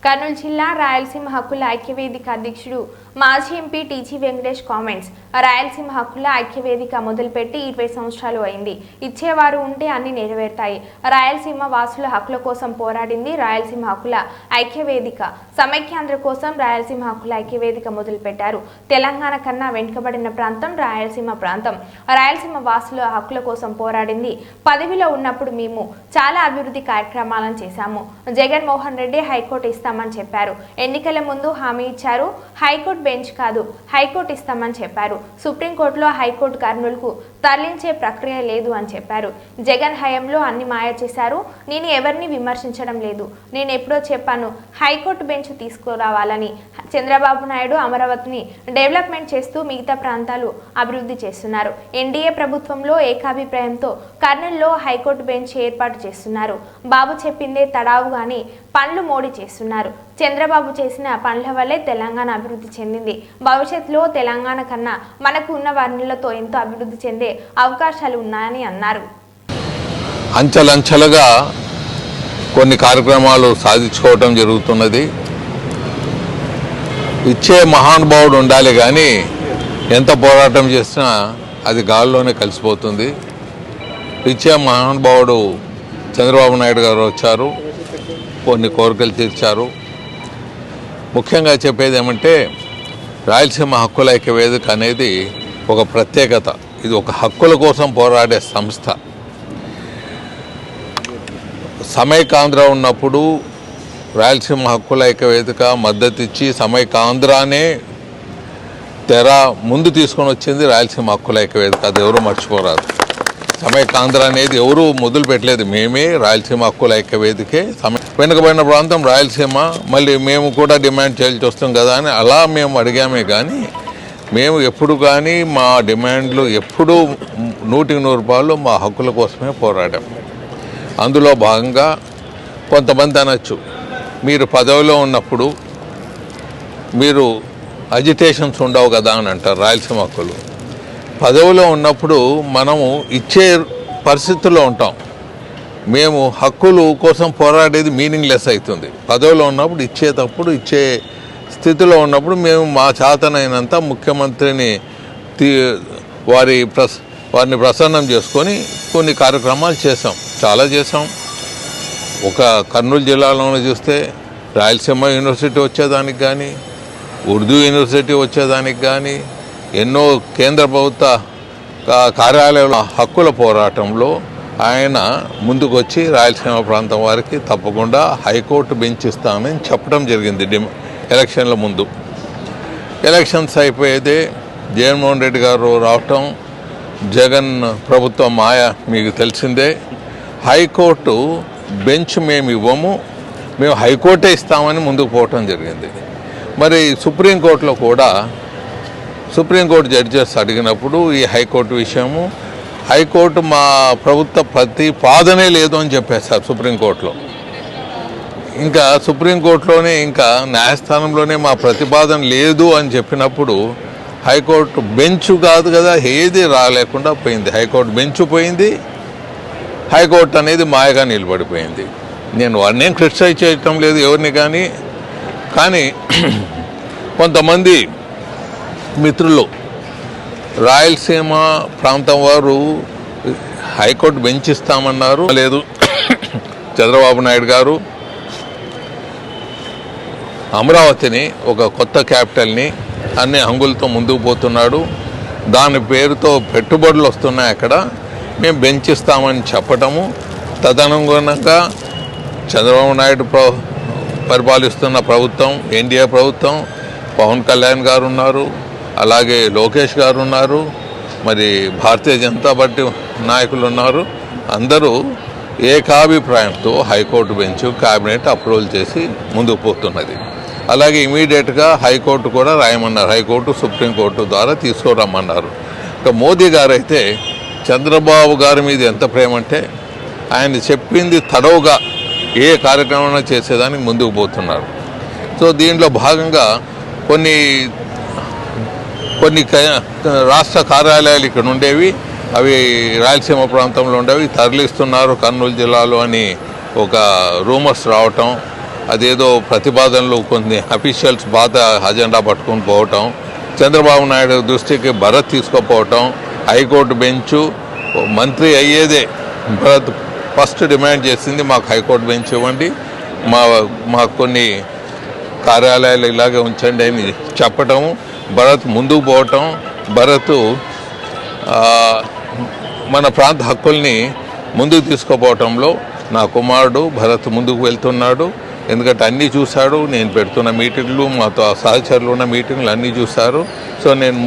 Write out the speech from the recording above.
కర్నూలు జిల్లా రాయలసీమ హక్కుల ఐక్యవేదిక అధ్యక్షుడు మాజీ MP TG Venkatesh comments. Rayalaseema హక్కుల ఐక్యవేదిక మొదలుపెట్టి 20 సంవత్సరాలు అయింది. ఇచ్చేవారు ఉంటే అన్ని నెరవేరుతాయి. రాయలసీమ వాసుల హక్కుల కోసం పోరాడింది రాయలసీమ హక్కుల ఐక్యవేదిక. సమైక్యాంధ్ర కోసం రాయలసీమ హక్కుల ఐక్యవేదిక మొదలుపెట్టారు. తెలంగాణ కన్నా వెనుకబడిన ప్రాంతం రాయలసీమ ప్రాంతం. రాయలసీమ వాసుల హక్కుల కోసం పోరాడింది. పదవిలో ఉన్నప్పుడు మేము చాలా అభివృద్ధి కార్యక్రమాలను చేశాము. జగన్మోహన్ రెడ్డి హైకోర్టు ఇస్తామని చెప్పారు. ఎన్నికల ముందు హామీ ఇచ్చారు. హైకోర్టు బెంచ్ కాదు, హైకోర్టు ఇస్తామని చెప్పారు. సుప్రీంకోర్టులో హైకోర్టు కర్నూలుకు తరలించే ప్రక్రియ లేదు అని చెప్పారు. జగన్ హయాంలో అన్ని మాయ చేశారు. నేను ఎవరిని విమర్శించడం లేదు. నేను ఎప్పుడో చెప్పాను హైకోర్టు బెంచ్ తీసుకురావాలని. చంద్రబాబు నాయుడు అమరావతిని డెవలప్మెంట్ చేస్తూ మిగతా ప్రాంతాలు అభివృద్ధి చేస్తున్నారు. ఎన్డీఏ ప్రభుత్వంలో ఏకాభిప్రాయంతో కర్నూలులో హైకోర్టు బెంచ్ ఏర్పాటు చేస్తున్నారు. బాబు చెప్పిందే తడావు గాని పనులు మోడీ చేస్తున్నారు. చంద్రబాబు చేసిన పనుల వల్లే తెలంగాణ అభివృద్ధి చెందింది. భవిష్యత్తులో తెలంగాణ కన్నా మనకు ఉన్న వనరులతో ఎంతో అభివృద్ధి చెందే అవకాశాలు ఉన్నాయని అన్నారు. అంచెలంచెలుగా కొన్ని కార్యక్రమాలు సాధించుకోవటం జరుగుతున్నది. ఇచ్చే మహానుభావుడు ఉండాలి కానీ ఎంత పోరాటం చేసినా అది గాల్లోనే కలిసిపోతుంది. ఇచ్చే మహానుభావుడు చంద్రబాబు నాయుడు గారు వచ్చారు, కొన్ని కోరికలు తీర్చారు. ముఖ్యంగా చెప్పేది ఏమంటే రాయలసీమ హక్కుల ఐక్యవేదిక అనేది ఒక ప్రత్యేకత. ఇది ఒక హక్కుల కోసం పోరాడే సంస్థ. సమైకాంధ్ర ఉన్నప్పుడు రాయలసీమ హక్కుల ఐక్యవేదిక మద్దతు ఇచ్చి సమైకాంధ్రానే తెర ముందు తీసుకొని వచ్చింది రాయలసీమ హక్కుల ఐక్యవేదిక. అది ఎవరు మర్చిపోరాదు. సమైకాంధ్ర అనేది ఎవరు మొదలు పెట్టలేదు, మేమే. రాయలసీమ హక్కుల ఐక్యవేదికే. వెనుకబడిన ప్రాంతం రాయలసీమ, మళ్ళీ మేము కూడా డిమాండ్ చేయాల్సి వస్తాం కదా అని అలా మేము అడిగామే. కానీ మేము ఎప్పుడు కానీ మా డిమాండ్లు ఎప్పుడూ 100% మా హక్కుల కోసమే పోరాడాం. అందులో భాగంగా కొంతమంది అనొచ్చు, మీరు పదవిలో ఉన్నప్పుడు మీరు అజిటేషన్స్ ఉండవు కదా అని అంటారు. రాయలసీమ హక్కులు పదవిలో ఉన్నప్పుడు మనము ఇచ్చే పరిస్థితుల్లో ఉంటాం. మేము హక్కుల కోసం పోరాడేది మీనింగ్లెస్ అవుతుంది. పదవిలో ఉన్నప్పుడు ఇచ్చేటప్పుడు ఇచ్చే స్థితిలో ఉన్నప్పుడు మేము మా చేతనైనంత ముఖ్యమంత్రిని వారిని ప్రసన్నం చేసుకొని కొన్ని కార్యక్రమాలు చేసాం, చాలా చేసాం. ఒక కర్నూలు జిల్లాలోనే చూస్తే రాయలసీమ యూనివర్సిటీ వచ్చేదానికి కానీ, ఉర్దూ యూనివర్సిటీ వచ్చేదానికి కానీ, ఎన్నో కేంద్ర ప్రభుత్వ కార్యాలయాల హక్కుల పోరాటంలో ఆయన ముందుకు వచ్చి రాయలసీమ ప్రాంతం వారికి తప్పకుండా హైకోర్టు బెంచ్ ఇస్తామని చెప్పడం జరిగింది. ఎలక్షన్ల ముందు ఎలక్షన్స్ అయిపోయేదే జగన్మోహన్ రెడ్డి గారు రావటం, జగన్ ప్రభుత్వం మాయ మీకు తెలిసిందే. హైకోర్టు బెంచ్ మేము ఇవ్వము, మేము హైకోర్టే ఇస్తామని ముందుకు పోవటం జరిగింది. మరి సుప్రీంకోర్టులో కూడా సుప్రీంకోర్టు జడ్జెస్ అడిగినప్పుడు ఈ హైకోర్టు విషయము, హైకోర్టు మా ప్రభుత్వ ప్రతిపాదనే లేదు అని చెప్పేశారు సుప్రీంకోర్టులో. ఇంకా సుప్రీంకోర్టులోనే ఇంకా న్యాయస్థానంలోనే మా ప్రతిపాదన లేదు అని చెప్పినప్పుడు హైకోర్టు బెంచ్ కాదు కదా, ఏది రాలేకుండా పోయింది. హైకోర్టు బెంచ్ పోయింది, హైకోర్టు అనేది మాయగా నిలబడిపోయింది. నేను వారిని క్రిటిసైజ్ చేయటం లేదు ఎవరిని కానీ కొంతమంది మిత్రులు రాయలసీమ ప్రాంతం వారు హైకోర్టు బెంచ్ ఇస్తామన్నారు, లేదు చంద్రబాబు నాయుడు గారు అమరావతిని ఒక కొత్త క్యాపిటల్ని అన్ని హంగులతో ముందుకు పోతున్నాడు, దాని పేరుతో పెట్టుబడులు వస్తున్నాయి, అక్కడ మేము బెంచ్ ఇస్తామని చెప్పటము. తదనుగుణంగా చంద్రబాబు నాయుడు పరిపాలిస్తున్న ప్రభుత్వం, ఎన్డీఏ ప్రభుత్వం, పవన్ కళ్యాణ్ గారు ఉన్నారు, అలాగే లోకేష్ గారు ఉన్నారు, మరి భారతీయ జనతా పార్టీ నాయకులు ఉన్నారు. అందరూ ఏకాభిప్రాయంతో హైకోర్టు బెంచ్ క్యాబినెట్ అప్రూవల్ చేసి ముందుకు పోతున్నది. అలాగే ఇమీడియట్గా హైకోర్టు కూడా రాయమన్నారు, హైకోర్టు సుప్రీంకోర్టు ద్వారా తీసుకురమ్మన్నారు. ఇక మోదీ గారు అయితే చంద్రబాబు గారి మీద ఎంత ప్రేమ అంటే ఆయన చెప్పింది తడవుగా ఏ కార్యక్రమం చేసేదానికి ముందుకు పోతున్నారు. సో దీంట్లో భాగంగా కొన్ని రాష్ట్ర కార్యాలయాలు ఇక్కడ ఉండేవి, అవి రాయలసీమ ప్రాంతంలో ఉండేవి తరలిస్తున్నారు కర్నూలు జిల్లాలో అని ఒక రూమర్స్ రావటం, అదేదో ప్రతిపాదనలు కొన్ని అఫీషియల్స్ పాత అజెండా పట్టుకొని పోవటం, చంద్రబాబు నాయుడు దృష్టికి భరత్ తీసుకుపోవటం, హైకోర్టు బెంచు మంత్రి అయ్యేదే భరత్ ఫస్ట్ డిమాండ్ చేసింది మాకు హైకోర్టు బెంచ్ ఇవ్వండి, మాకు కొన్ని కార్యాలయాలు ఇలాగే ఉంచండి అని చెప్పటం, భరత్ ముందుకు పోవటం, భరత్ మన ప్రాంత హక్కుల్ని ముందుకు తీసుకుపోవటంలో నా కుమారుడు భరత్ ముందుకు వెళ్తున్నాడు. ఎందుకంటే అన్నీ చూశాడు, నేను పెడుతున్న మీటింగ్లు, మాతో సహచరులు ఉన్న మీటింగ్లు అన్నీ చూశారు. సో నేను